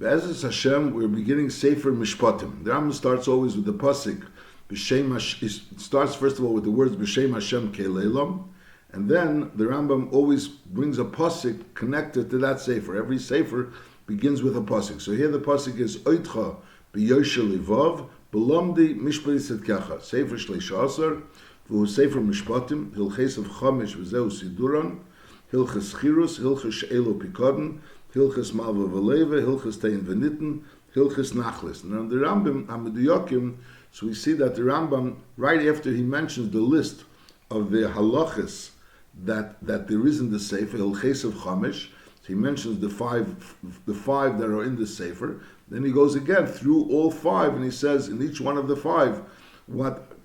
Be'ezus Hashem, we're beginning Sefer Mishpatim. The Rambam starts always with the pasuk. It starts first of all with the words B'Shem Hashem Keleilam, and then the Rambam always brings a pasuk connected to that Sefer. Every Sefer begins with a pasuk. So here the pasuk is Oitcha B'Yoshel Livav B'Lomdi Mishpati Tzedkecha Sefer Shleisha Asar V'hu Sefer Mishpatim Hilches of Chamish V'Zeu Siduran Hilches Schirus Hilches She'elu Pikadon Hilches Malva V'Leva, Hilches Tein V'Nitten, Hilches Nachlis. Now in the Rambam, Hamiduyokim, so we see that the Rambam, right after he mentions the list of the halachas that there is in the Sefer, Hilches of Chamesh, so he mentions the five that are in the Sefer. Then he goes again through all five, and he says in each one of the five,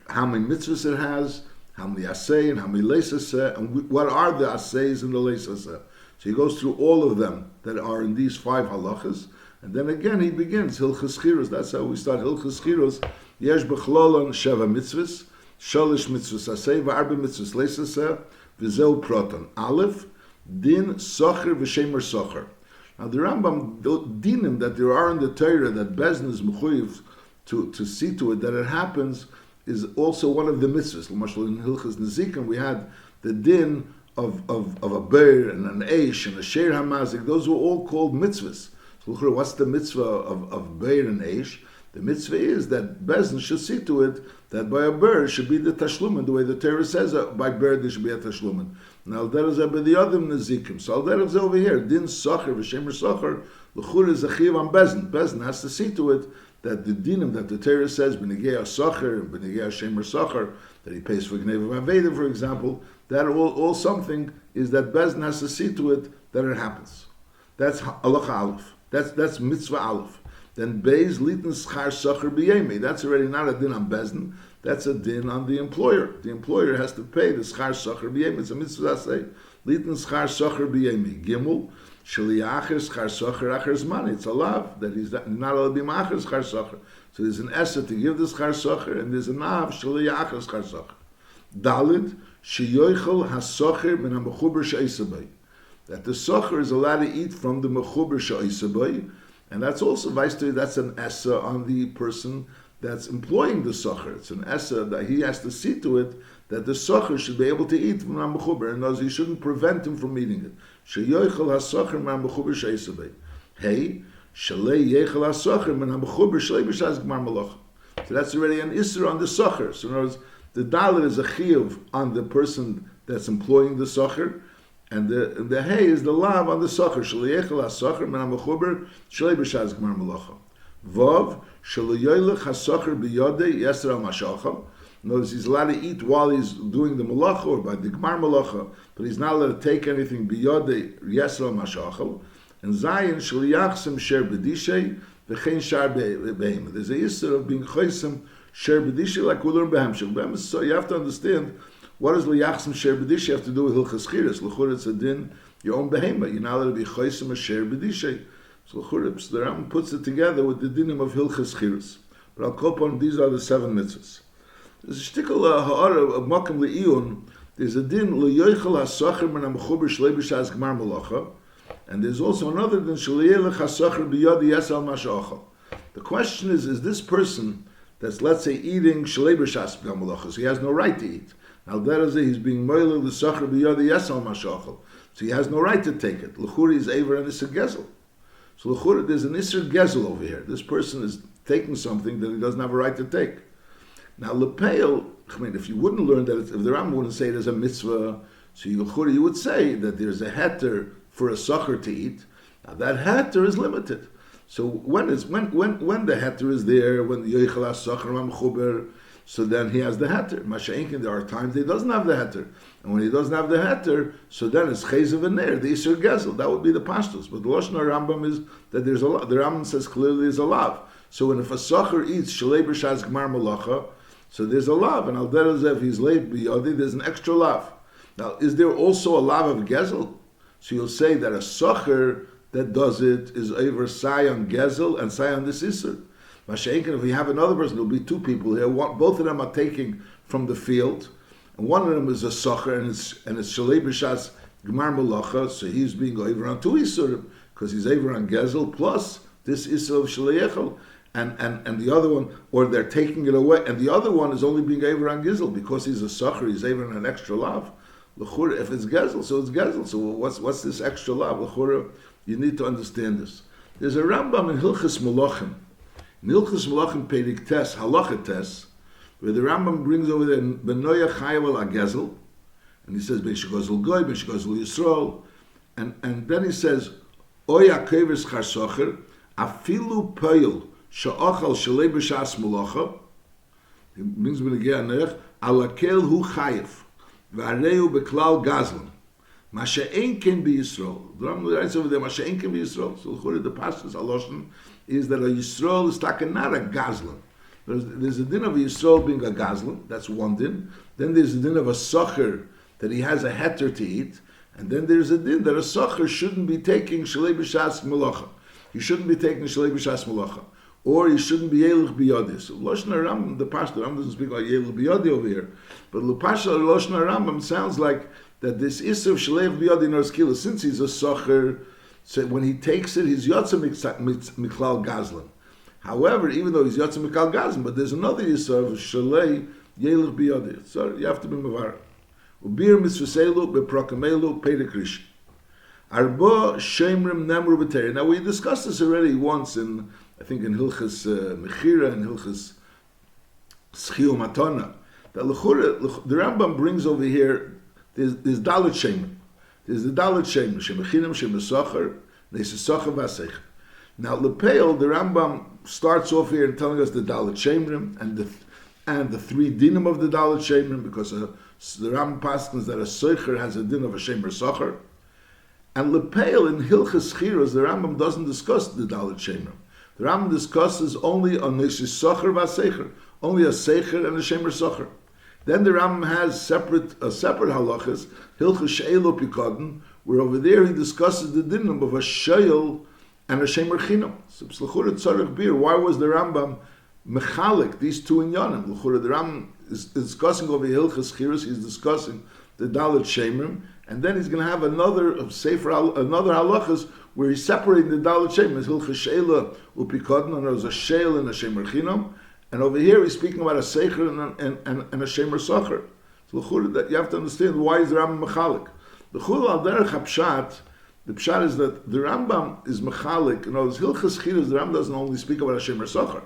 how many mitzvahs it has, how many asay and how many leisas, and what are the asays and the leisas. So he goes through all of them that are in these five halachas, and then again he begins Hilchas Schirus. That's how we start Hilchas Schirus. Yesh b'chlolon sheva mitzvahs, shalish mitzvahs aseh, v'arba mitzvahs leisaseh, v'zeu proton. Aleph, din socher v'shemer socher. Now the Rambam, the dinim that there are in the Torah that Bezdin is mechuyev to see to it that it happens is also one of the mitzvahs. L'mashal in Hilchas Nezikim we had the din of a bear and an eish and a sheir hamazik. Those were all called mitzvahs. So what's the mitzvah of bear and eish? The mitzvah is that Bezdin should see to it that by a bear should be the tashlumen, the way the Torah says by bear there should be a tashlumen. Now that is by the other nezikim. So that is over here. Din socher v'shemer socher l'chur is a chiv on Bezdin. Bezdin has to see to it that the dinim that the Torah says b'negei socher and b'negei shemer socher, that he pays for gneva v'aveda, for example, that all something is that Bezdin has to see to it that it happens. That's halacha aleph. That's mitzvah aleph. Then beis litin schar socher b'yemi. That's already not a din on Bezdin. That's a din on the employer. The employer has to pay the schar socher b'yemi. It's a mitzvah say litin schar socher b'yemi. Gimel sheliacher schar socher acher zman. It's a lav that he's not allowed to be ma'acher schar socher. So there's an essay to give the schar socher, and there's a nav sheliacher schar socher. Dalid sheyoichel hasocher min hamechuber she'isabay. That the socher is allowed to eat from the mechuber she'isabay, and that's also that's an essa on the person that's employing the socher. It's an essa that he has to see to it that the socher should be able to eat from hamechuber, and thus he shouldn't prevent him from eating it. Sheyoichel hasocher min hamechuber she'isabay. Hey, shalei yechel hasocher min hamechuber shlei b'shas gmar malacha. So that's already an isser on the socher. So in other words, the dalet is a chiyuv on the person that's employing the socher, and the hay is the lav on the socher. Shaliechel hasocher min hamechuber shlei b'shas gmar malacha. Vav shaliyoylech hasocher biyodei yeser al mashalcha. In other words, he's allowed to eat while he's doing the malacha or by the gmar malacha, but he's not allowed to take anything biyodei yeser al mashalcha. And zayin shaliyachsim sher b'dishay v'chein shar behem. There's a yisur of being choisem Sher b'disha, like we learn b'hamshel. So you have to understand what does liyachsim sher b'disha have to do with hilchas Schirus. L'chur it's a din your own behema. You're not allowed to be choisem a sher b'disha. So l'chur the Rambam puts it together with the dinim of hilchas Schirus. But I'll call upon these are the seven mitzvahs. There's a shtickle ha'ara of makam le'iyun. There's a din le'yoichel hasocher min hamechuber shlei b'shas gmar malacha, and there's also another din shleilech hasocher b'yodi yesal mashachal. The question is this person that's, let's say, eating shlei b'shas gmar malacha, so he has no right to eat. Now that is he's being moilel the socher b'yodi yesal mashachal, so he has no right to take it. L'churi is aver and isser gezel. So l'churi there's an isser gezel over here. This person is taking something that he doesn't have a right to take. Now lepeil, I mean, if you wouldn't learn that, if the Rambam wouldn't say there's a mitzvah, so you would say that there's a heter for a socher to eat. Now that heter is limited. So when the heter is there, when the yoichel hasocher mechuber, so then he has the heter. Masha'inkin, there are times he doesn't have the heter, and when he doesn't have the heter, so then it's chezav and ner, the isur gezel. That would be the pashtus. But the lashon Rambam is that there's a lav. The Rambam says clearly there's a lav. So when if a socher eats shalei b'shas gmar malacha, so there's a lav, and al derez if he's late biyodi, there's an extra lav. Now, is there also a lav of gezel? So you'll say that a socher that does it is over sayon gezel and sayon this isur. Masha'inkin, if we have another person, there'll be two people here. Both of them are taking from the field, and one of them is a socher, and it's shalei b'shas gmar malacha. So he's being over on two isurim because he's over on gezel plus this Isser of Shleichel, and the other one, or they're taking it away, and the other one is only being Aver on Gizel because he's a Sacher, he's Aver on an extra lav. L'chura, if it's Gezel, so it's Gezel. So what's this extra lav? L'chura, you need to understand this. There's a Rambam in Hilchas Malachim. In Hilchas Malachim Perik Tes, Halacha Tes, where the Rambam brings over there Benoya Chayavel Agezel, and he says Beishgozel Goy, Beishgozel Yisrael, and then he says Oya Keves Charsocher, Afilu Peil Sha'achal Shalei B'Shas Malacha. He brings me again Alakel Hu Chayev V'Areu Beklal Gazlan. Masha'en Ken B'Yisrael. The Rambam writes over there Masha'en Ken B'Yisrael. So the Pashtus Haloshen is that a Yisrael is not a Gazlan. There's a din of a Yisrael being a Gazlan. That's one din. Then there's a din of a Socher that he has a heter to eat. And then there's a din that a Socher shouldn't be taking Shalei B'Shas Malacha. He shouldn't be taking Shalei B'Shas Malacha. Or he shouldn't be Yelich B'Yodi. So Lashon HaRambam, the Pashto, Rambam doesn't speak about Yelich B'Yodi over here. But L'Pashto Lashon HaRambam sounds like that this Isser of Shalei B'Yodi Narskila, since he's a Socher, so when he takes it, he's Yotze Miklal Gazlan. However, even though he's Yotze Miklal Gazlan, but there's another Isser of Shalei Yelich B'Yodi. So you have to be Mavar. Ubir Mitzvaselu Beprokamelu Pedekrish. Arba Shemrim Nemru B'Teri. Now we discussed this already once in, I think in Hilchas Mechira and Hilchas Schio Matana. The Rambam brings over here, there's Dalet Shemrim. There's the Dalet Shemrim, Shemechinim, Shemesocher, Nesesocher Vasech. Now Lepeil, the Rambam starts off here and telling us the Dalet Shemrim and the three dinim of the Dalet Shemrim, because the Rambam paskins that a Socher has a din of a Shemer Socher. And Lepeil in Hilchas Schirus, the Rambam doesn't discuss the Dalet Shemrim. The Rambam discusses only a Nesesocher Vasecher, only a Secher and a Shemer Socher. Then the Rambam has separate halachas, Hilchas She'elo Pikadon, where over there he discusses the dinim of a She'el and a Shemer Chinam. So L'chura Tzarech Bir, why was the Rambam mechalik these two inyanim? L'chura, the Rambam is discussing over Hilchas Schirus, he's discussing the Dalet Shemrim, and then he's going to have another halachas where he's separating the Dalet Shemrim, Hilchas She'ela Upikadon, and there's a She'el and a Shemer Chinam. And over here he's speaking about a Secher and a Shemer Socher. So that you have to understand why is the Rambam Mechalik. The Chul al Derech HaPshat, the Pshat is that the Rambam is Mechalik. In other words, Hilchas Schirus, the Rambam doesn't only speak about a Shemer Socher.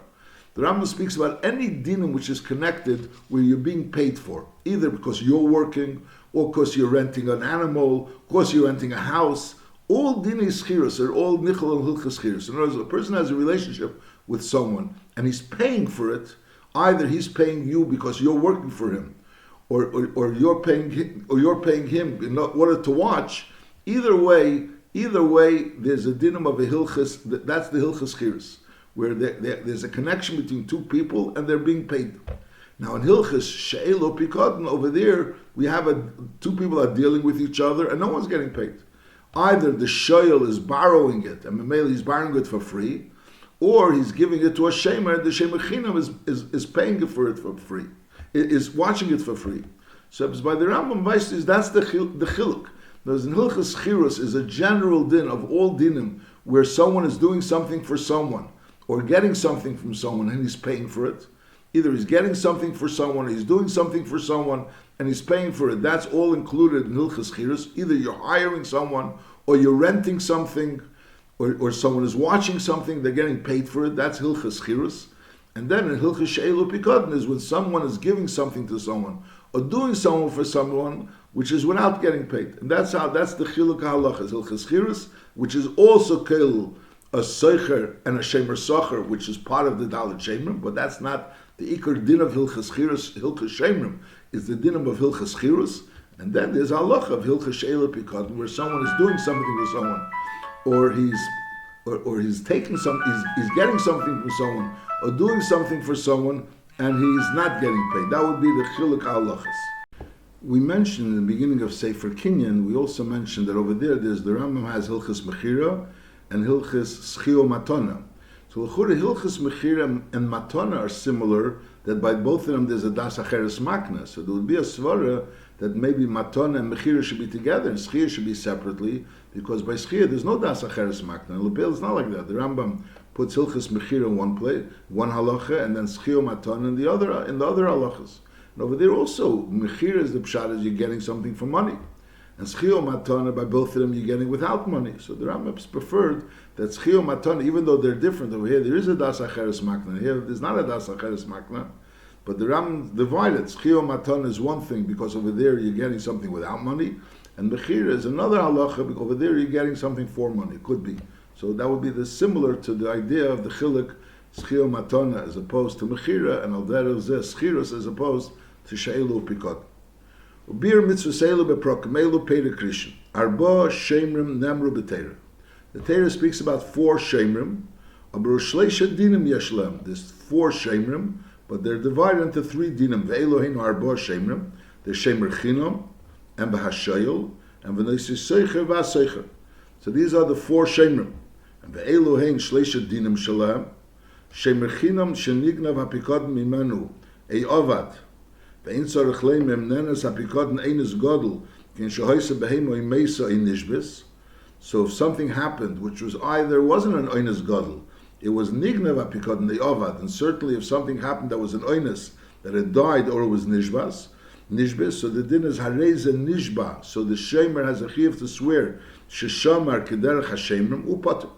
The Rambam speaks about any dinim which is connected where you're being paid for, either because you're working, or because you're renting an animal, because you're renting a house. All dinei Schirus are all Nichol and Hilchas Schirus. In other words, a person has a relationship with someone and he's paying for it. Either he's paying you because you're working for him, or you're paying him in order to watch. Either way, there's a dinim of a hilchas. That's the hilchas Schirus, where there's a connection between two people and they're being paid. Now in hilchas she'elo pikadon, over there we have two people are dealing with each other and no one's getting paid. Either the shoyel is borrowing it and Mamela he's borrowing it for free, or he's giving it to a shemer, and the shemer chinam is paying for it for free, is watching it for free. So by the Rambam Vaishis, that's the chiluk. There's in Hilchas Schirus is a general din of all dinim where someone is doing something for someone or getting something from someone and he's paying for it. Either he's getting something for someone, or he's doing something for someone and he's paying for it. That's all included in Hilchas Schirus. Either you're hiring someone or you're renting something, or someone is watching something, they're getting paid for it. That's Hilchas Schirus. And then in Hilchas She'elu Pikadon is when someone is giving something to someone or doing something for someone which is without getting paid. And that's the Chiluk HaHalachas, Hilchas Schirus, which is also Kel a Seicher and a Shemer Socher, which is part of the Dalet Shemrim, but that's not the Iker Din of Hilchas Schirus. Hilchas Shemrim is the Din of Hilchas Schirus. And then there's Halacha of Hilchas She'elu Pikadon, where someone is doing something for someone, or he's taking he's getting something from someone, or doing something for someone, and he's not getting paid. That would be the Chiluk HaHalachas. We mentioned in the beginning of Sefer Kinyan, we also mentioned that over there, the Rambam has Hilchas Mechira and Hilchas Schio Matana. So Hilchas Mechira and Matana are similar, that by both of them there's a Das Acheres Makna. So there would be a svara that maybe Matana and Mechira should be together and Schio should be separately, Because by Schia, there's no Das Acheres Makna. And Lepel is not like that. The Rambam puts Hilchas Mechira in one place, one halacha, and then Schio Matan in the other halachas. And over there also, Mechira is the pshat, is you're getting something for money. And Schio Matan, by both of them, you're getting without money. So the Rambam's preferred that Schio Matan, even though they're different, over here there is a Das Acheres Makna. Here there's not a Das Acheres Makna. But the Rambam divided. Schio Matan is one thing, because over there you're getting something without money. And Mechira is another halacha, because over there you're getting something for money. Could be. So that would be similar to the idea of the chiluk Schio Matana as opposed to Mechira, and al derech zeh Schirus as opposed to She'elu Pikot. Ubir mitzvah Se'elu beprokmelu Peder Krishin. Arba Shemrim Nemru B'Teira. The Teira speaks about 4 Shemrim. Aber Shleisha Dinim Yeshlem. There's 4 Shemrim, but they're divided into 3 Dinim. Ve'elohein Arba Shemrim. There's Shemer Chinom, and B'Hashayel, and V'Neisi Seicher V'Aseicher. So these are the 4 Shemrim. And Ve'elohein Shleisha Dinim Shalem. Shemer Chinom Shenignav HaPikod Mimenu. Ovad. Ve'in tzarech leim nenes hapikod eines godel kin shehoyse behemo imeisa in nishbis. So if something happened which was either wasn't an oines godel, it was nignav hapikod in the ovad, and certainly if something happened that was an oines, that it died or it was nishbis, so the din is hareze nishba. So the shemer has a chiyuv to swear sheshamar kederech hashemrim upater.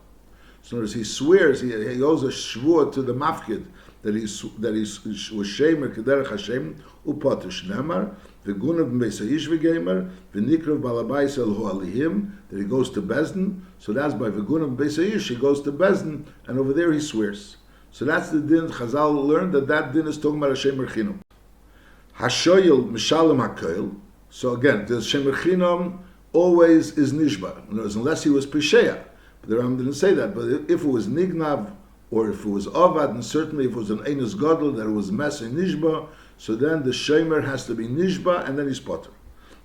So as he swears, he owes a shvua to the mafkid that he was shemer kederech Hashem upater shnemar v'gunav b'meisayish v'gemer v'nikrav balabais el ho'alihim, that he goes to Bezdin. So that's by v'gunav b'meisayish he goes to Bezdin, and over there he swears. So that's the din. Chazal learned that din is talking about a shemer chinam. Hashoyel mishalem hakoil. So again, the shemer chinam always is nishba, unless he was pisheya. But the Ram didn't say that. But if it was nignav, or if it was avad, and certainly if it was an einus gadol, that it was mes and nishba, so then the shemer has to be nishba, and then he's potter.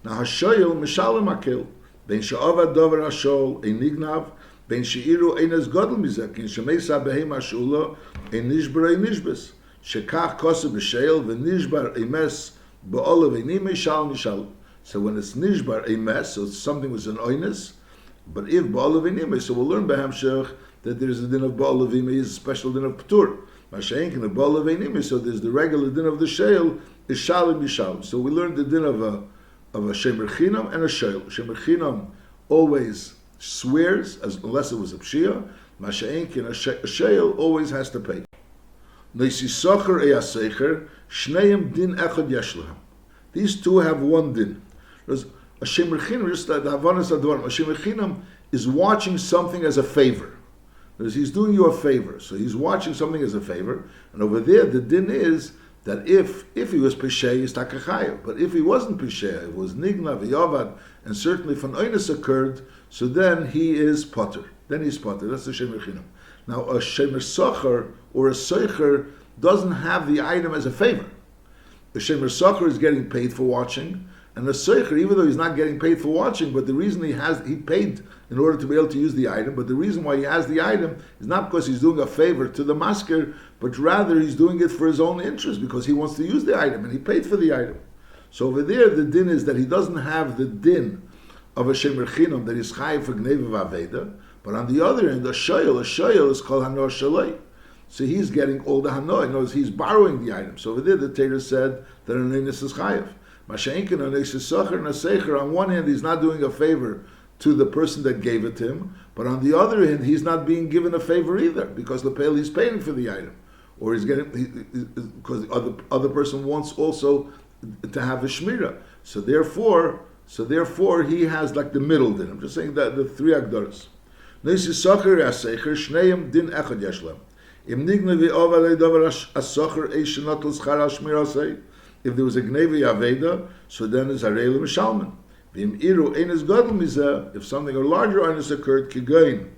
Now hashoyel mishalem hakel ben she'avad dover hashol ein nignav ben she'iru einus gadol mizeh kin shemeisa behem hashula ein nishbar ein nishbes shekach kosev b'sheil v'nishbar emes ba'olav einim mishal nishal. So when it's nishbar emes, so something was an einus. But if ba'olav einim, so we'll learn b'hamshech that there is a din of ba'olav einim, is a special din of ptur. Masha'enkin of ba'olav einim, so there's the regular din of the sheil is shalim b'shalim. So we learned the din of a shemer chinam and a sheil. Shemer chinam always swears, unless it was a pshia. Masha'enkin a sheil always has to pay. Noisi socher eyasecher shneim din echad yeshlehem. These two have one din. There's a shemer chinam, just the havanas advarim. A shemer chinam is watching something as a favor. He's doing you a favor, so he's watching something as a favor. And over there, the din is that if he was pesheh, he's takachayev. But if he wasn't pesheh, it was nigna v'yavad, and certainly if an oinus occurred, so then he is potter. Then he's potter. That's the shemer chinam. Now, a shemer socher or a soicher doesn't have the item as a favor. The shemer socher is getting paid for watching, and the soicher, even though he's not getting paid for watching, but the reason he paid in order to be able to use the item, but the reason why he has the item is not because he's doing a favor to the masker, but rather he's doing it for his own interest, because he wants to use the item, and he paid for the item. So over there, the din is that he doesn't have the din of a shemer chinam, that is chayiv for gneva v'aveda, but on the other end, a shoyel is called hanor shalei. So he's getting all the hanor, in other words, he's borrowing the item. So over there, the Torah said that an einis is chayiv. Masha'enkin an einis socher and a secher, on one hand, he's not doing a favor to the person that gave it to him, but on the other hand, he's not being given a favor either, because the pale he's paying for the item, or he's getting because the other person wants also to have a shmira. So therefore, he has like the middle din. I'm just saying that the 3 agdaras. Neisi socher asecher shneim din echad yeshlem. Im nigna v'ovalei davar asocher eishenotl schar shmira say. If there was a gneva yaveda, so then it's harei l'mishalman. If something or larger einus occurred, kigoin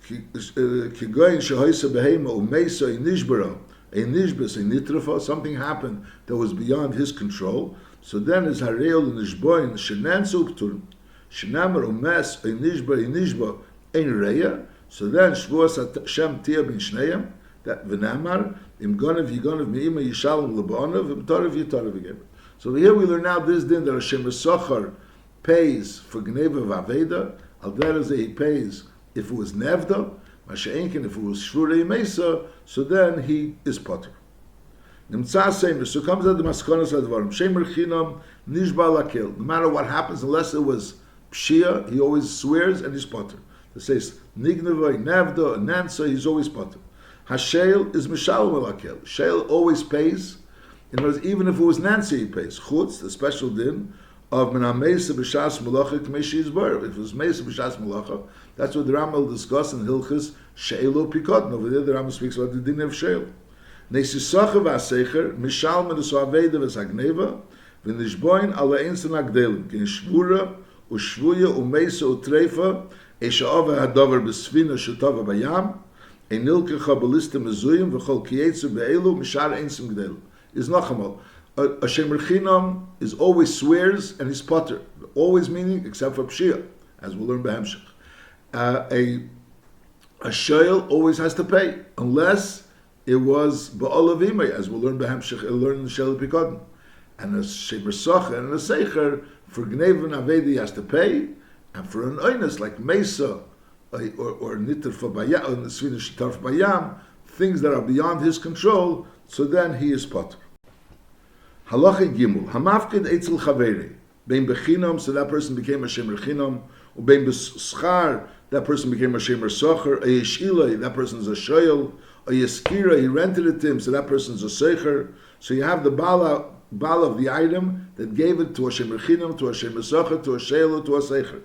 shehoyse behema umeisa inishbara, a nishbis, a nitrafa, something happened that was beyond his control, so then is hareil nishboin shenan suptur shenamar umes a nishba ein reya, so then shvuas Hashem tia bin shneim, that v'namar im gonav yigonav me'ima yishalom l'ba'onav v'mtorav yitorav again. So here we learn now this din that a shemer socher pays for gneva v'aveda. Al dereze he pays if it was nevda, masha'enkin if it was shvurei mesa, so then he is potter. Nimtza seimer, so comes out the maskonos advarim. Shemer chinam nishba lakel. No matter what happens, unless it was pshia, he always swears and he's potter. It says nigneva, nevda, nansa, he's always potter. Hashail is mishalom lakel. Shail always pays. In other words, even if it was Nancy, he pays. Chutz, the special din of menamesa b'shas malacha k'meshi yizbar. If it was mesa b'shas malacha, that's what the Rambam will discuss in Hilchas Sheilo Pikot. Over there, the Rambam speaks about the din of Sheil. Neisisacha v'asecher mishal menuso aveda v'sagneva v'nishboin ala einsan agdelim kin shvura u'shvuya u'mesa u'treifa eisha'ava hadavar b'svina shetava bayam enilkecha b'lista mezuyim v'chol kiyetzu be'elu mishar einsan gdelim. Is nachamal. A shemer chinam is always swears and he's potter. Always meaning except for pshia, as we'll learn b'hemshech. A shayl always has to pay unless it was ba'olavime, as we'll learn b'hemshech. Learn in the shayl pikodin. And a shemer socha and a seicher for gneva and avedi he has to pay, and for an oinus like mesa or niter for bayam, or svinish tarf bayam, things that are beyond his control. So then he is potter. Halacha Gimel, Hamafkid Eitzel Chaveri, Bein Bechinam, so that person became a Shemer Chinam, or Bein Beschar, that person became a Shemer Socher, a Yeshilai, that person is a Shoyel, a Yeskira, he rented it to him, so that person is a Secher. So you have the Bala of the item that gave it to a Shemer Chinam, to a Shemer Socher, to a Shoyel, to a Secher.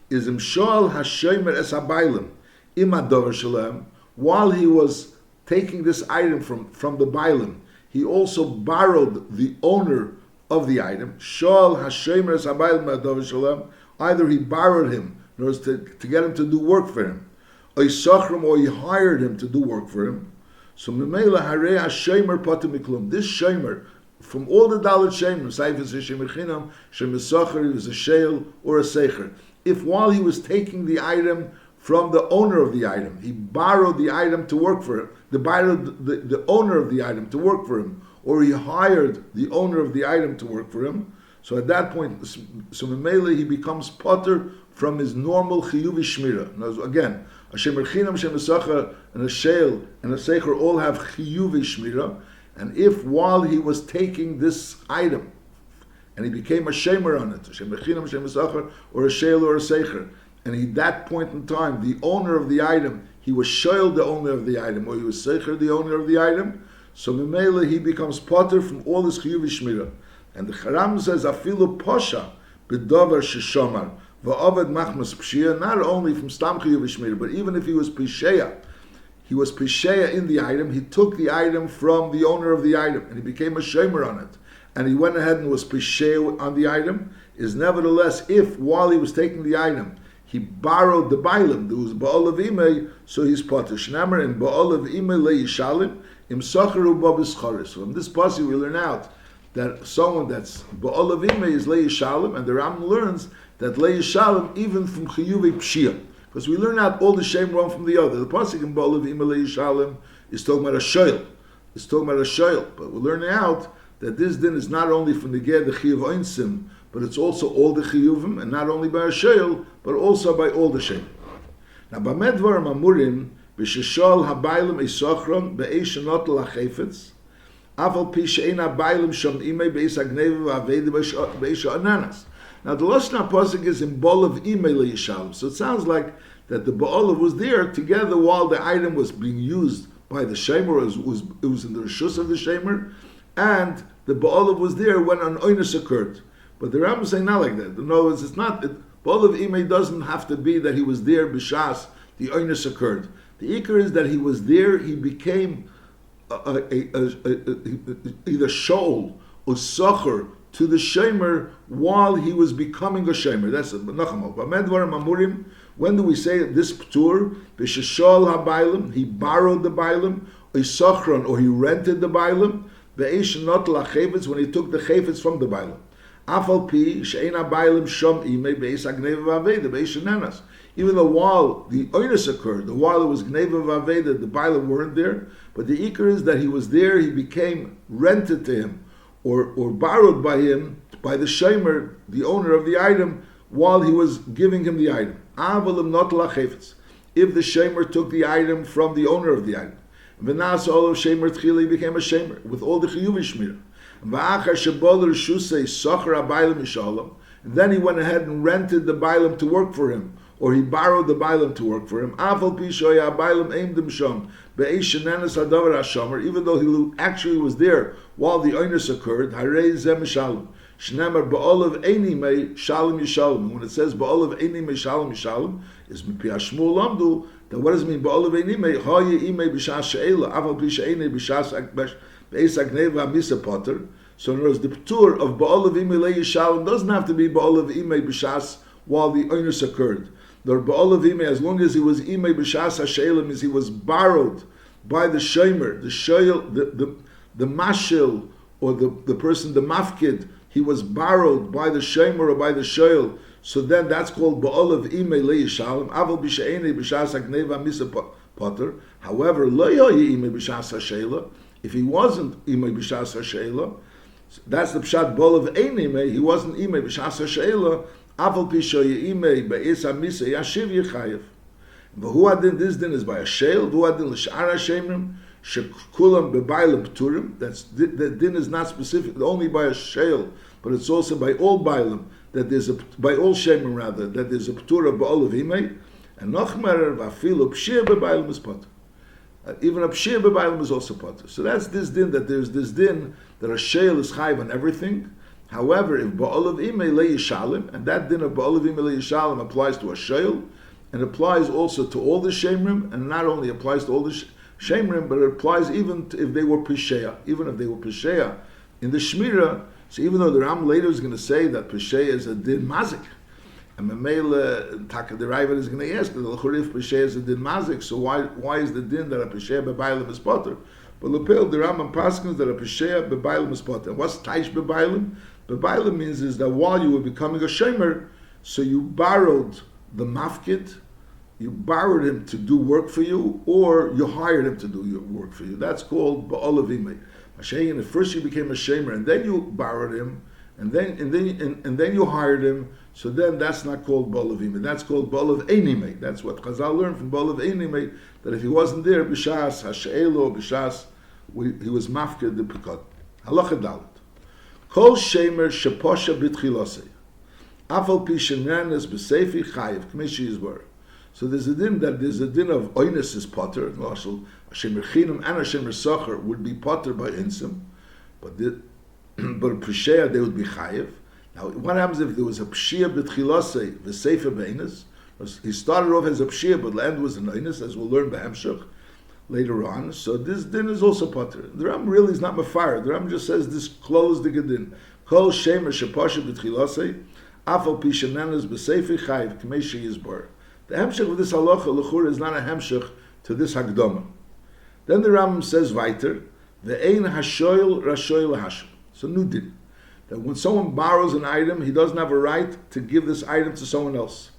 Is Imshal HaShemer Es HaBailim, Im HaDover Shalem, while he was taking this item from the Bailim, he also borrowed the owner of the item. Shal Hashemer Es HaBailim HaDover Shalem, either he borrowed him in order to get him to do work for him, or he hired him to do work for him. So Memela Harei HaShemer Potem Miklum. This Shemer, from all the Dalet Shemer, Saif is a Shemer Chinam, Shemer Socher, he was a Sheil or a Secher. If while he was taking the item from the owner of the item, he borrowed the item to work for him, the owner of the item to work for him, or he hired the owner of the item to work for him, so at that point, so Memele, he becomes potter from his normal chiyuvi shmira. Now, again, a shemer chinam, shemer sacha, and a sheil, and a secher all have chiyuvi shmira, and if while he was taking this item, and he became a shemer on it, a shemer chinam, shemer sacha, or a sheil or a secher, and at that point in time, the owner of the item, he was shoyl the owner of the item, or he was secher the owner of the item, so Memele, he becomes potter from all his chiyuvi shmira. And the Charam says, afilu posha b'dover sheshomar v'oved machmas pshia, not only from stam chiyuvi shmira, but even if he was pisheya in the item, he took the item from the owner of the item, and he became a shemer on it, and he went ahead and was pisheya on the item, is nevertheless, if while he was taking the item, he borrowed the bailim, there was ba'ol of imei, so he's potter. Shnamer in ba'ol of imei le'yishalim, im socheru babis choris. From this passage we learn out that someone that's ba'ol of imei is le'yishalim, and the Ram learns that le'yishalim even from chiyuvi pshia. Because we learn out all the shem one from the other. The pasuk in ba'ol of imei le'yishalim is talking about a shoyl. It's talking about a shoyl. But we're learning out that this din is not only from the ger the chiyuv oinsim, but it's also all the chiyuvim, and not only by a sheil, but also by all the sheil. Now, b'medvar mamurim b'sheshol habaylim esochron be'esh notel hachefetz, aval pi she'ein habaylim shom imei be'es hagneva v'avedi be'esh ha'ananas. Now, the lashon ha'posik is in bol of imei le'yishalom, so it sounds like that the ba'olav was there together while the item was being used by the shemer, it was in the reshus of the shemer, and the ba'olav was there when an oinus occurred. But the Rambam is saying not like that. In other words, it's not. Ba'ol of imei doesn't have to be that he was there b'shas the oinus occurred. The ikar is that he was there. He became either shol or socher to the shemer while he was becoming a shemer. That's it. But nachamol. B'medvar mamurim. When do we say this ptur? B'sheshol habaylim. He borrowed the baylim, or sochron, or he rented the baylim. Be'esh notel hachefetz, when he took the chefetz from the baylim. Afal pi she'ena bailim shom imei beis hagneva v'aveda beis shenanas. Even though while the oinus occurred, the while it was gneva v'aveda, the bailim weren't there. But the ikar is that he was there. He became rented to him, or borrowed by him by the shemer, the owner of the item, while he was giving him the item. Avalim not lachefetz. If the shemer took the item from the owner of the item, v'nas all of shemer tchili became a shemer with all the chiyuv shmira. V'achar shebol reshusei socher abaylam mishalom. And then he went ahead and rented the bailam to work for him, or he borrowed the bailam to work for him. Afal pishoya bailam aimdim shom be'eish shenenes hadavar hashomer. Even though he actually was there while the oinus occurred, harei zeh mishalom. Shnemer ba'olav eini me shalom yishalom. When it says ba'olav eini me shalom yishalom, is mipi hashmul lamdu. Then what does it mean? Ba'olav eini me hoye ime b'shas she'ela afal pishoya b'shas be'eis agneva misa potter. So in other words, the p'tur of ba'olav ime le yishalom doesn't have to be ba'olav ime b'shas while the oinus occurred. The ba'olav ime, as long as he was ime b'shas ha'she'ela, means he was borrowed by the shemer, the she'el, the mashil, or the person, the mafkid. He was borrowed by the shemer or by the she'el. So then that's called ba'olav ime le yishalom. Aval b'she'ene b'shas agneva misa potter. However, lo yoye ime b'shas ha'she'ela. If he wasn't ime b'shas ha'she'ela, that's the pshat ba'olav einime. He wasn't ime b'shas ha'she'ela. Aval pishoye ime be'es ha'misa yashiv yechayev. But who adin? This din is by a she'el. Who adin l'shar ha'shemrim shekulam be'bailam p'turim. The din is not specific only by a she'el, but it's also by all bailam that there's a by all shemrim rather that there's a p'tur of ba'olav ime. And nochmer v'afilu p'shir be'bailam is potter. Even a p'shir b'bailam is also potter. So that's this din, that there's this din that a she'el is chayiv on everything. However, if ba'olav ime le yishalim, and that din of ba'olav ime le yishalim applies to a she'el, and applies also to all the shemrim, and not only applies to all the shemrim, but it applies even to if they were pisheya. Even if they were pisheya in the shmira, so even though the Ram later is going to say that pisheya is a din mazik, and Mamela Taka the Raiva is going to ask that the Churif Peshe is a din mazik, so why is the din that a Peshe bebailim is potter? But Lepel the Rambam paskins that a Peshe bebailim is potter. And what's Taish bebailim? Bebailim means is that while you were becoming a shemer, so you borrowed the mafkid, you borrowed him to do work for you, or you hired him to do your work for you. That's called ba'olav imei. Mashiach, at first you became a shemer, and then you borrowed him, and then you hired him. So then that's not called ba'olav imei. That's called ba'olav einimei. That's what Chazal learned from ba'olav einimei, that if he wasn't there, b'shas hashe'elo, b'shas, he was mafkid the pikot. Halacha dalet. Kol shemer sheposha b'tchilosei. Afal pi shenanes b'seifi chayiv k'mishi yizbar. So there's a din of oinus is potter, and also a shemer chinam and a shemer socher would be potter by insim, but p'sheya they would be chayiv. Now, what happens if there was a pshia b'tchilosei v'seifa b'einus? He started off as a pshia, but the end was an einus, as we'll learn b'hemshach later on. So this din is also potter. The Ram really is not mafar. The Ram just says this closed the gedin. Kol shemer sheposha b'tchilosei afal pi shenanas b'seifa chayiv k'meishi yizbar. The hemshech of this halacha l'chur is not a hemshech to this hagdama. Then the Rambam says weiter, ve'ein hashoil rashoil hashel. So new din, that when someone borrows an item, he doesn't have a right to give this item to someone else.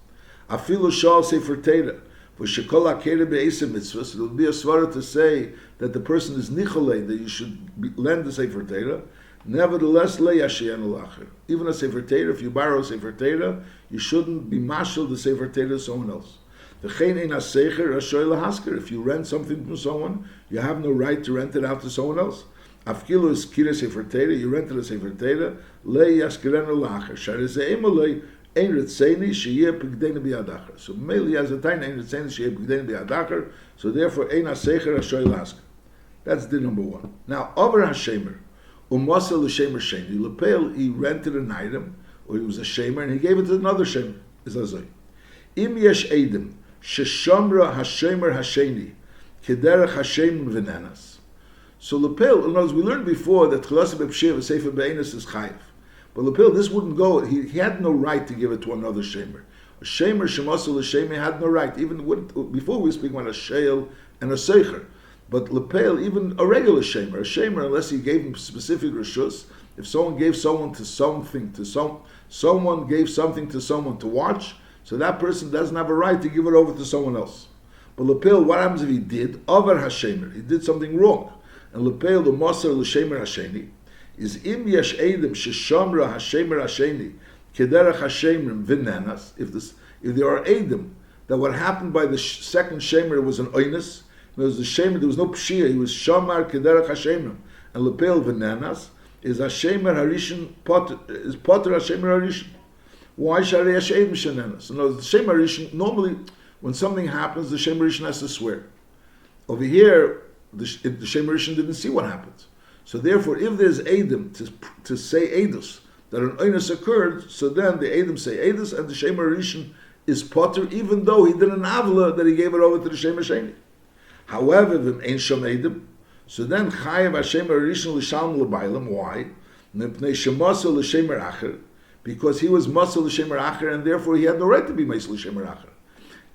Afilu shal sefer Torah, v'shekol hakere be'esim mitzvah. So there will be a svara to say that the person is nicholei, that you should lend the sefer Torah. Nevertheless, le yashienu lacher. Even a sefer Torah, if you borrow a sefer Torah, you shouldn't be mashal the sefer Torah to someone else. V'chein ein hasecher rashoy lahasker. If you rent something from someone, you have no right to rent it out to someone else. Afkilu is kira sefer Torah. You rented a sefer Torah. Le yaskirenu lacher. Sharizei emalei ein ritzeni sheyeh pigdeinu biyadacher. So Meli has a time ein ritzeni sheyeh pigdeinu biyadacher. So therefore ein hasecher rashoy lahasker. That's the number one. Now over hashemer. Umasa l'shemer sheni. Lepel, he rented an item, or he was a shemer, and he gave it to another shemer. Is azay. Im yesh edim sheshamra hashemer hasheni kederech hashem v'nanas. So lepel, in other words, we learned before that tchilas b'pshir v'sefer b'einis is chayiv. But lepel, this wouldn't go. He had no right to give it to another shemer. A shemer shemasa l'shemer had no right. Even before we were speaking about a sheil and a seicher. But lepel, even a regular shemer, unless he gave him specific reshus, if someone gave someone to something to someone gave something to someone to watch, so that person doesn't have a right to give it over to someone else. But lepel, what happens if he did over hashemer? He did something wrong, and lepel the moser l'shemer hasheni is im yesh edim sheshamra hashemer hasheni kederach hashemrim v'nanas. if there are Eidim, that what happened by the second Shemer was an Oinus, there was the Shemer, there was no Pshia, he was Shamar Kederach HaShemer, and Lepel Venenas, is HaShemer Harishan, is Potter HaShemer Harishan. Why Sharei HaShemer Shenenas? So the Shemer Harishan, normally, when something happens, the Shemer Harishan has to swear. Over here, the Shemer Harishan didn't see what happens. So therefore, if there's Eidim to say Eidus, that an Oinus occurred, so then the Eidim say Eidus, and the Shemer Harishan is Potter, even though he did an Avla that he gave it over to the Shemer Sheni. However, if Ein Shom Eidim, so then Chayav HaShemer Harishan L'Shalom L'Bailam. Why? Mipnei Shemasa L'Shemer Acher, because he was Masa L'Shemer Acher, and therefore he had no right to be Masa L'Shemer Acher.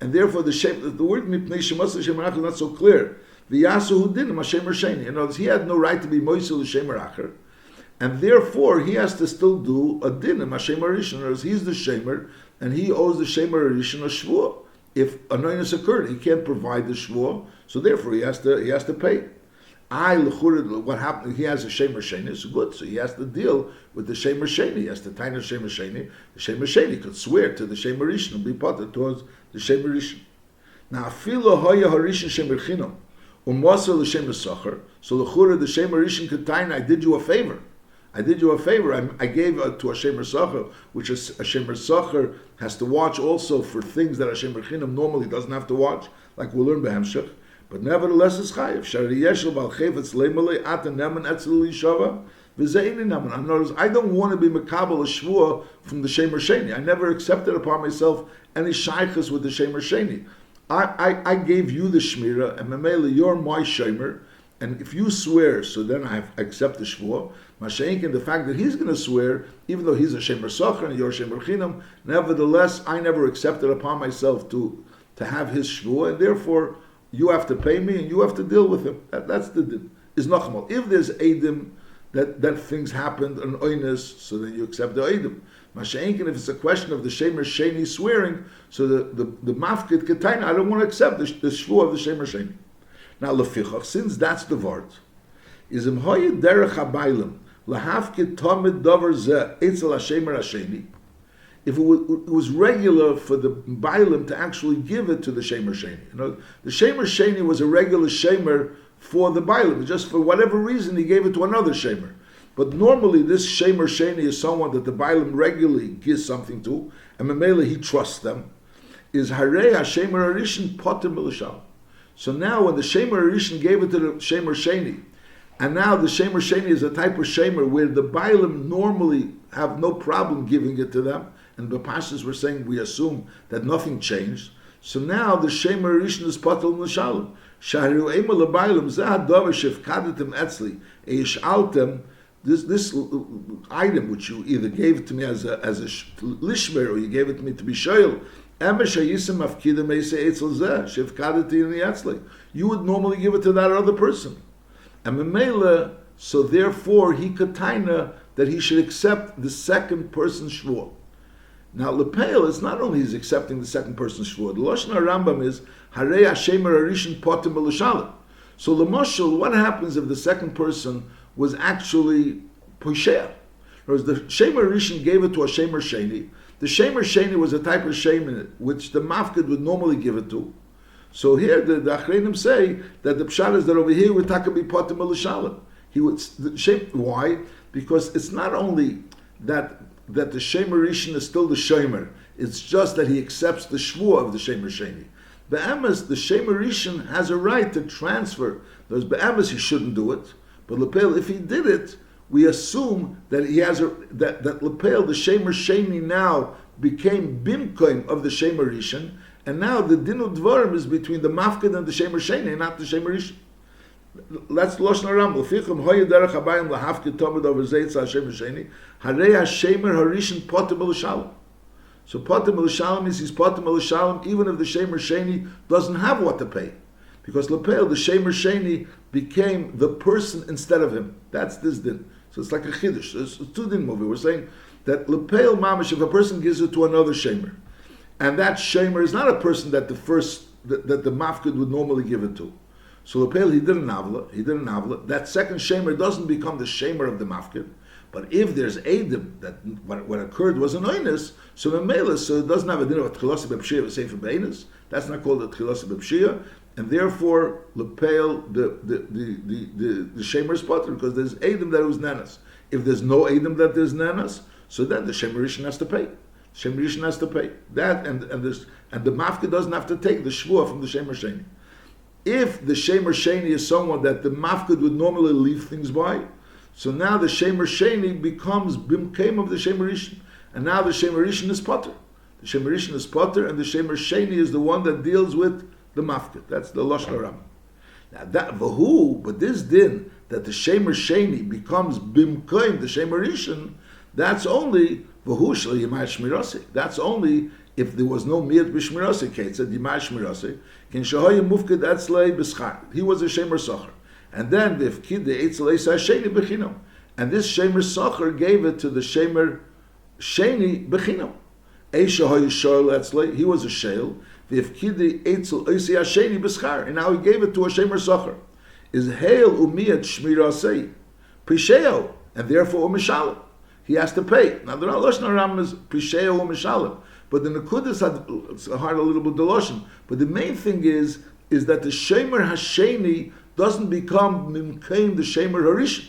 And therefore the word Mipnei Shemasa L'Shemer Acher is not so clear. V'yasu Hu Dinim HaShemer Sheni. In other words, he had no right to be Masa L'Shemer Acher, and therefore he has to still do a Dinim HaShemer Harishan. In other words, he's the Shemer, and he owes the Shemer Harishan a Shvuah. If a Noinus occurred, he can't provide the Shvuah, so therefore he has to pay. What happened? He has a Shemer Sheni, so good. So he has to deal with the Shemer Sheni. He has to tie the Shemer Sheni. The Shemer Sheni could swear to the Shemer Rishon and be potter towards the Shemer Rishon. Now, Afilo Hoya Harishan Shemer Chinam Umwasa l'Shemer Socher. So l'chura the Shemer Rishon could tie. I did you a favor. I did you a favor. I gave to a Shemer Socher, which is a Shemer Socher has to watch also for things that a Shemer Chinam normally doesn't have to watch, like we'll learn Behemshech. But nevertheless, it's chayiv. Shari yeshel bal chayvetz leimalei ata neman etzel lishava v'zeini neman. In other words, I don't want to be mekabel a shvua from the Shemer Sheni. I never accepted upon myself any shaychus with the Shemer Sheni. I gave you the shmira, and memele you're my shemer, and if you swear, so then I accept the shvua. Masha'inkin, the fact that he's going to swear, even though he's a Shemer Socher and you're a Shemer Chinam, nevertheless, I never accepted upon myself to have his shvua, and therefore you have to pay me and you have to deal with him. That's the din. Is nachmal. If there's edim that things happened an oinus, so then you accept the edim. Masha'inkin, if it's a question of the Shemer Sheni swearing, so the mafkid ketaina, I don't want to accept the shvu of the Shemer Sheni. Now lefichach, since that's the vart, is im hoye derech habaylim lahafkid tamid davar zeh etzel hashemer hasheni. If it was regular for the Bailim to actually give it to the Shemer Sheni. You know, the Shemer Sheni was a regular Shemer for the Bailim. Just for whatever reason, he gave it to another Shemer. But normally, this Shemer Sheni is someone that the Bailim regularly gives something to, and Memele, he trusts them. Is Harei HaShemer Harishan Potem B'Lishal. So now, when the Shemer Harishan gave it to the Shemer Sheni, and now the Shemer Sheni is a type of Shemer where the Bailim normally have no problem giving it to them, and the Pashas were saying, we assume that nothing changed. So now the Shemer Rishon is Patel L'Shalom. Shahru Eimel L'Bailam Zah Dover Shefkadetem Etzli Eish Altem. This item which you either gave it to me as a lishmer or you gave it to me to be shoyel. You would normally give it to that other person. And Memela, so therefore he could taina that he should accept the second person's shvur. Now, Lepel is not only he's accepting the second person's shvur. The Lashon Rambam is Harei HaShemer Harishan Potem B'Lishalem. So, L'moshel, what happens if the second person was actually Poshea? Whereas the Shemer Harishan gave it to a Shemer Sheni. The Shemer Sheni was a type of Shemer which the Mafkid would normally give it to. So here the Achreinim say that the Pshat is that over here we're talking about Potem B'Lishalem. He would why? Because it's not only that the Shemer Rishon is still the Shemer. It's just that he accepts the Shvuah of the Shemer Sheni. Be'emes, the Shemer Rishon has a right to transfer. There's Be'emes, he shouldn't do it. But Lepel, if he did it, we assume that he has that Lepel, the Shemer Sheni now became Bimkoim of the Shemer Rishon, and now the Dinu Dvarim is between the Mafkid and the Shemer Sheni, not the Shemer Rishon. Let's Lashon Rambam. Fichum hoye derech habayim lahafkid tamid over zeitz Shemer Sheni. Harei HaShemer Harishan Potem B'Lishalem. So Potem B'Lishalem is he's Potem B'Lishalem even if the Shemer Sheni doesn't have what to pay, because Lepel, the Shemer Sheni became the person instead of him. That's this din. So it's like a chiddush. It's two din movie. We're saying that Lepel mamish, if a person gives it to another Shemer, and that Shemer is not a person that the Mafkid would normally give it to. So Lepel, he did an avla. That second Shemer doesn't become the Shemer of the Mafkid, But if there's Eidim that what occurred was an Oinus, so Memela, so it doesn't have a din of a Tchilas B'Pshia of Sefer B'Einus. That's not called a Tchilas B'Pshia, and therefore Lepel the Shemer is potter because there's Eidim that it was Nanas. If there's no Eidim that there's Nanas, so then the Shemer Rishon has to pay. Shemer Rishon has to pay that, and the Mafka doesn't have to take the Shvuah from the Shemer Sheni. If the Shemer Sheni is someone that the Mafkid would normally leave things by, so now the Shemer Sheni becomes Bimkeim of the Shemer Rishon, and now the Shemer Rishon is Potter. The Shemer Rishon is Potter, and the Shemer Sheni is the one that deals with the Mafkid. That's the Lashon HaRambam. Now that Vahu, but this din that the Shemer Sheni becomes Bimkeim the Shemer Rishon, that's only Vahu Shel Yimai Shmirasi. That's only if there was no Miyat B'Shmirasi case, said Yimai Shmirasi, Kin Shahoyim Mufkid Etzlei B'Schar. He was a Shemer Socher. And then the Fkid the Eitzel Eisa Sheni B'Chinam. And this Shemer Socher gave it to the Shemer Sheni B'Chinam. Eisha Hoy Shoel Etzlei, he was a Shale. The Fkid the Eitzel Eisa Sheni B'Schar. And now he gave it to a Shemer Socher. Is Hail Umiyat Shmirasi Pisheo, and therefore Umishalim. He has to pay. Now the Lashon HaRambam is Pisheo Umishalim. But the Nekudas had hard a little bit Deloshin. But the main thing is that the Shemer Hasheni doesn't become Mimkeim the Shemer Harishon.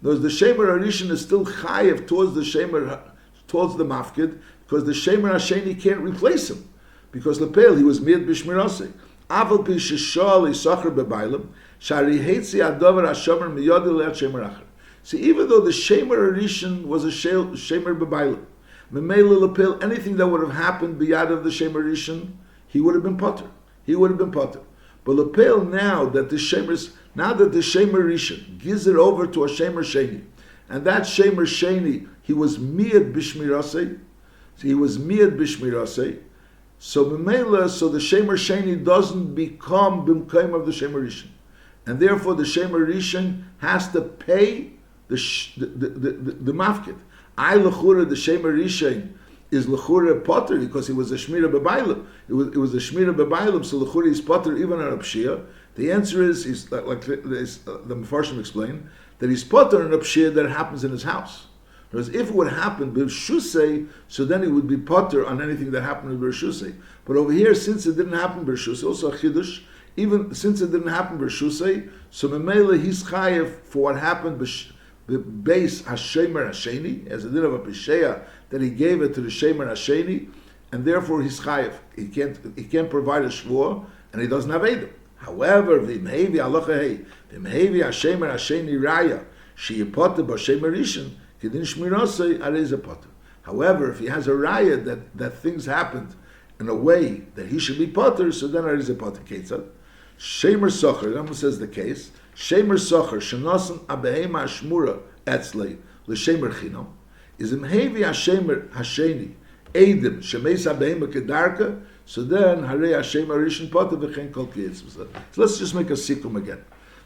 Because the Shemer Harishon is still Chayev towards the Mafkid, because the Shemer Hasheni can't replace him. Because Lepel, he was Miyad B'Shmirasi. Aval Pi Sheshol Yisacher B'Bailim, Shari Heitzi Adover HaShomer Miyodil Le'at Shemer Acher. See, even though the Shemer Harishon was a Shemer B'Bailim, Memela Lepel, anything that would have happened beyond of the Shemer Rishon, he would have been potter. He would have been potter. But Lepel, now that the Shemer Rishon gives it over to a Shemer Sheni, and that Shemer Sheni, he was Miyad B'Shmirasei, so he was Miyad B'Shmirasei, so Memela, so the Shemer Sheni doesn't become B'Mkaim of the Shemer Rishon. And therefore the Shemer Rishon has to pay the Mafkid. I lechura the Shemer Rishon is lechura potter because he was a shmira b'bailim. It was a shmira b'bailim, so lechura is potter even on a pshia. The answer is he's the Mefarshim explain that he's potter on a pshia that happens in his house. Whereas if it would happen b'shusei, so then he would be potter on anything that happened b'shusei. But over here, since it didn't happen b'shusei, also a chiddush. Even since it didn't happen b'shusei, so memela he's chayev for what happened the base Hashemer Hasheni, as a din of a Pisheya, that he gave it to the Shemer Hasheni, and therefore he's chayev. He can't provide a shvua, and he doesn't have Edom. However, v'imhevi alocha v'imhevi Hashemer Hasheni raya, she'yipote b'Shemer Rishon, kedin shmirasei arei potter. However, if he has a raya that things happened in a way that he should be potter, so then arei potter. Ketzad Shemer Socher, the Rambam says the case. Shemer Socher shenosan abehema shmura etzlei l'shemer chinam is imhevi hashemer hasheni edim shemeis abehema kedarka. So then harei hashemer rishon poter v'chein kol kiyitzim. So let's just make a sikum again.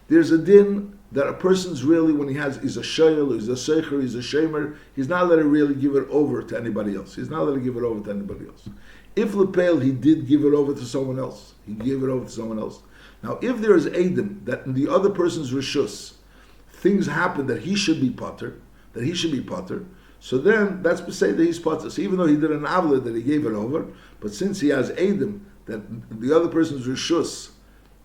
There's a din that a person's really, when he is a shayel, he's a secher, he's a shemer, he's not allowed to really give it over to anybody else. He's not allowed to give it over to anybody else. If lepel he did give it over to someone else, he gave it over to someone else. Now, if there is Eidim, that in the other person's Rishus, things happen that he should be potter, so then that's to say that he's potter. So even though he did an avla that he gave it over, but since he has Eidim, that in the other person's Rishus,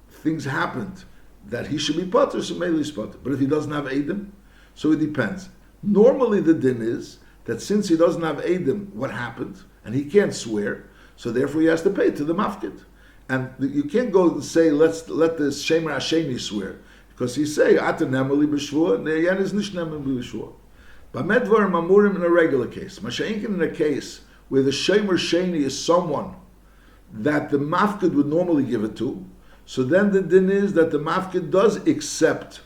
things happened that he should be potter, so maybe he's potter. But if he doesn't have Eidim, so it depends. Normally the din is that since he doesn't have Eidim, what happened, and he can't swear, so therefore he has to pay to the mafkid. And you can't go and say, let the Shemer Hasheni swear. Because he say, Ata nemeli b'shvua, and the Yan is nish nemeli b'shvua. But medvar mamurim in a regular case. Masha'inkin in a case where the Shemer Sheni is someone that the mafkid would normally give it to, so then the din is that the mafkid does accept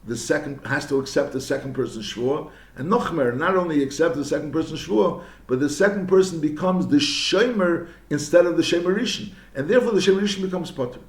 has to accept the second person's shvua, and nochmer, not only accept the second person's shvua, but the second person becomes the shemer instead of the shemer rishon, and therefore the shemer rishon becomes potter.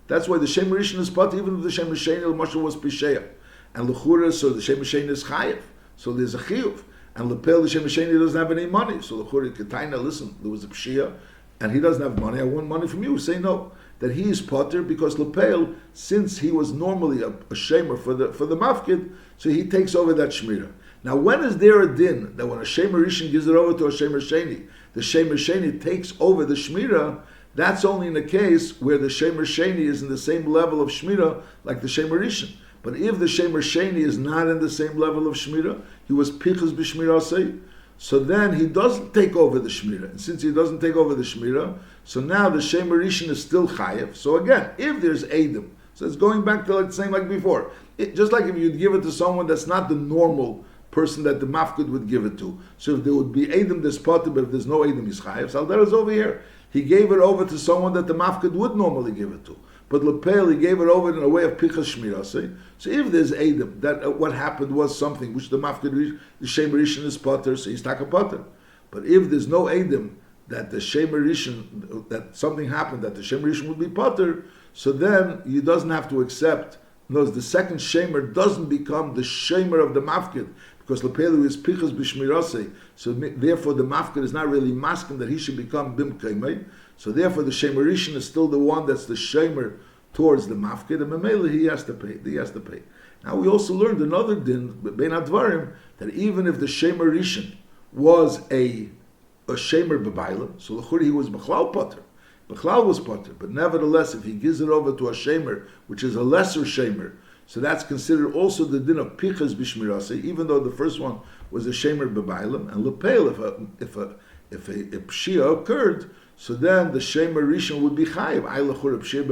That's why the shemer rishon is potter, even if the shemer sheni l'mashal was pisheya, and l'chura, so the shemer sheni is chayev, so there's a chiyuv, and lepel the shemer sheni doesn't have any money, so l'chura ketaina, listen, there was a pshia, and he doesn't have money. I want money from you. Say no. That he is potter because lepel, since he was normally a shemer for the mafkid, so he takes over that shmira. Now, when is there a din that when a Shemer Rishon gives it over to a Shemer Sheni, the Shemer Sheni takes over the Shmira? That's only in a case where the Shemer Sheni is in the same level of Shmira like the Shemer Rishon. But if the Shemer Sheni is not in the same level of Shmira, he was Pichas B'Shmirasei, so then he doesn't take over the Shmira. And since he doesn't take over the Shmira, so now the Shemer Rishon is still Chayev. So again, if there's Eidim, so it's going back to the same like before. Just like if you'd give it to someone that's not the normal person that the mafkud would give it to. So if there would be Eidim Despotim, but if there's no Eidim, he's Chayev. Saldar is over here. He gave it over to someone that the mafkud would normally give it to. But Lepel, he gave it over in a way of Pichas Shmirasei. So if there's Eidim, that what happened was something which the mafkud, the Shemer Rishon is potter, so he's taka potter. But if there's no Eidim, that the Shemer Rishon, that something happened that the Shemer Rishon would be potter, so then he doesn't have to accept. Notice the second Shemer doesn't become the Shemer of the mafkud, because Lepelu is Pichas B'Shmirasei, so therefore the mafkud is not really masking that he should become Bim Kaimei. So therefore the Shemer Rishon is still the one that's the Shemer towards the mafkud, and Mamela he has to pay. He has to pay. Now we also learned another din, Bein Advarim, that even if the Shemer Rishon was a Shemer B'Bailam, so l'churi he was B'chlal Potter. B'chlal was Potter, but nevertheless if he gives it over to a Shemer, which is a lesser Shemer, so that's considered also the din of Pichas B'Shmirasei, even though the first one was a Shemer B'Bailam, and Lepel, if a Pshia occurred, so then the Shemer Rishon would be Chayiv. Aylachur Pshia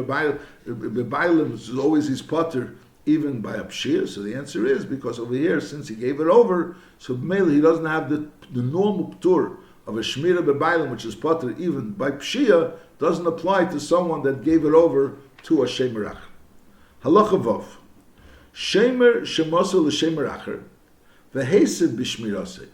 B'Bailam is always his Potter, even by a Pshia. So the answer is, because over here, since he gave it over, so mainly he doesn't have the normal Ptur of a Shmira B'Bailam, which is Potter even by Pshia, doesn't apply to someone that gave it over to a Shemer Acher. Halacha Vav. Shemer Shemosu L'Shemer Acher V'Hesed B'Shmirasei.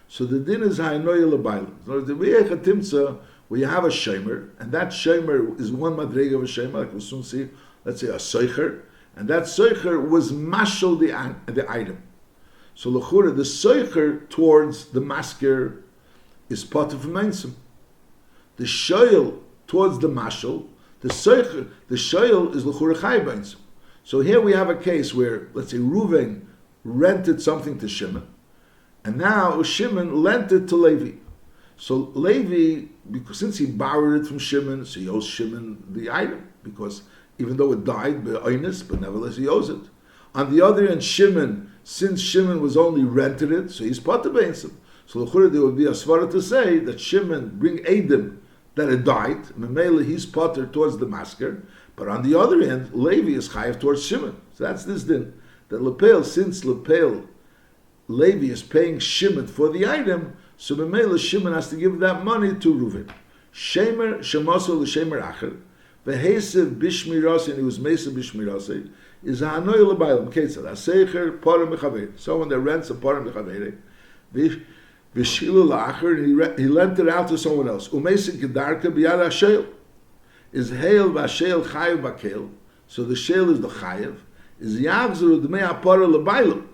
So the din is Ha'anoya L'Bailam. In other words, the V'yecha Timtza, where you have a Shemer, and that Shemer is one madrega of a Shemer, like we'll soon see, let's say a Seicher, and that Seicher was mashal the item. So l'chura, the Seicher towards the masker is Potter from Einsim. The Shoyel towards the mashal, the Seicher, the Shoyel is l'chura Chai B'Einsim. So here we have a case where, let's say, Reuven rented something to Shimon, and now Shimon lent it to Levi. So Levi, because since he borrowed it from Shimon, so he owes Shimon the item, because even though it died, but nevertheless he owes it. On the other hand, Shimon, since Shimon was only rented it, so he's Potter B'Einsim. So there would be a svara to say that Shimon bring Eidim that it died, Memela he's Potter towards the masker, but on the other hand, Levi is Chayev towards Shimon. So that's this din. That Lepel, since Lepel, Levi is paying Shimon for the item, so Memela Shimon has to give that money to Reuven. Shemer Shemoso L'Shemer Acher V'Hesev B'Shmirasei, and he was Mesa B'Shmirasei, is Ha'anoy L'Bailam Ketzad Ha'Seicher Parah Mechaver, someone that rents a Parah Mechaver, V'Shila L'Acher, and he lent it out to someone else. Umesa Gedarka B'Yad HaSheil, is Heil V'Asheil Chayev B'Keil, so the Sheil is the Chayev, is Yavzur D'mei HaParah L'Bailam.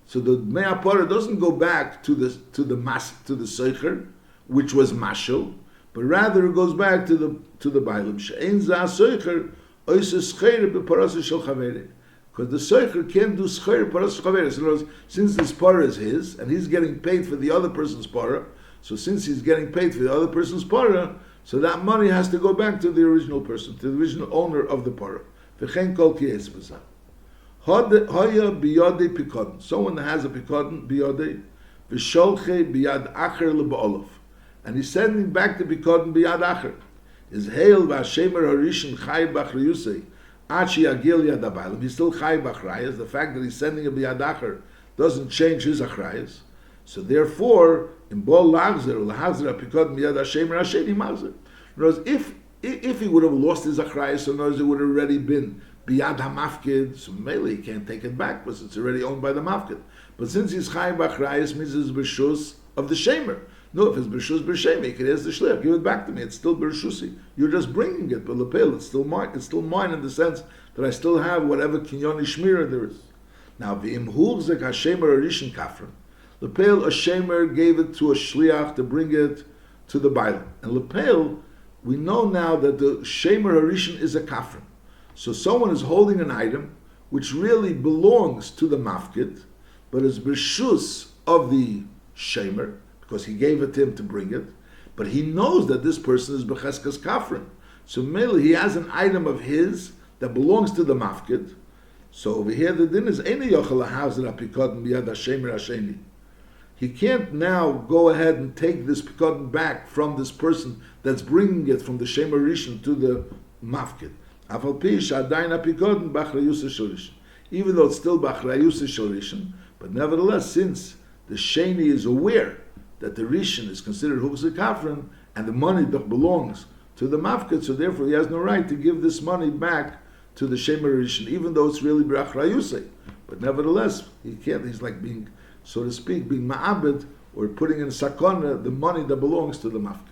So the Dmei HaParah doesn't go back to the Seicher, which was Mashal, but rather it goes back to the Bailam. She'ein Zah Seicher Oisa Scheir B'Parasa Shel Chaveri, because the Seicher can't do Scheir Parasa Shel Chaveri. So in other words, since this Parah is his and he's getting paid for the other person's Parah, so since he's getting paid for the other person's Parah, so that money has to go back to the original person, to the original owner of the Parah. V'chein kol ki es b'zah. Hoya biyade pikadon. Someone that has a pikadon biyade, v'sholche biyad acher leba'olov, and he's sending back the pikadon biyad acher. Is hail v'ashemer harishin chay b'achriyusei achi agil yad abaylam. He's still chay b'achrayas. The fact that he's sending a biyad acher doesn't change his achrayas. So therefore, in bol lagzer lahazra pikadon biyad hashemer hasheni magzer. In other words, if he would have lost his achrayas, so in other words, it would have already been Biyad HaMafkid, so mainly he can't take it back because it's already owned by the Mafkid. But since he's Chaim B'Achrayas, means it's B'Rshus of the Shemer. No, if it's B'Rshus B'Shemer, he could ask the Shliach, give it back to me, it's still B'Rshusi. You're just bringing it, but Lepel, it's still mine in the sense that I still have whatever Kinyoni Shmira there is. Now, V'im Hulzek HaShemer Arishin Kafran. Lepel, a Shemer gave it to a Shliach to bring it to the Bailam. And Lepel, we know now that the Shemer Arishin is a Kafran. So someone is holding an item which really belongs to the mafkid, but is b'rshus of the shemer, because he gave it to him to bring it, but he knows that this person is b'cheskas kafrin. So mainly he has an item of his that belongs to the mafkid. So over here the din is ene yochel lahazir apikod miyad hashemer hasheni. He can't now go ahead and take this pikod back from this person that's bringing it from the shemer rishon to the mafkid. Afal pi shadayin apikod b'achrayus shel, even though it's still b'achrayus shel rishon, but nevertheless, since the sheni is aware that the rishon is considered hukzeh kafrin and the money that belongs to the mafkid, so therefore he has no right to give this money back to the shemer rishon, even though it's really b'achrayus. But nevertheless, he can't. He's like being, so to speak, being ma'abed or putting in sakona the money that belongs to the mafkid.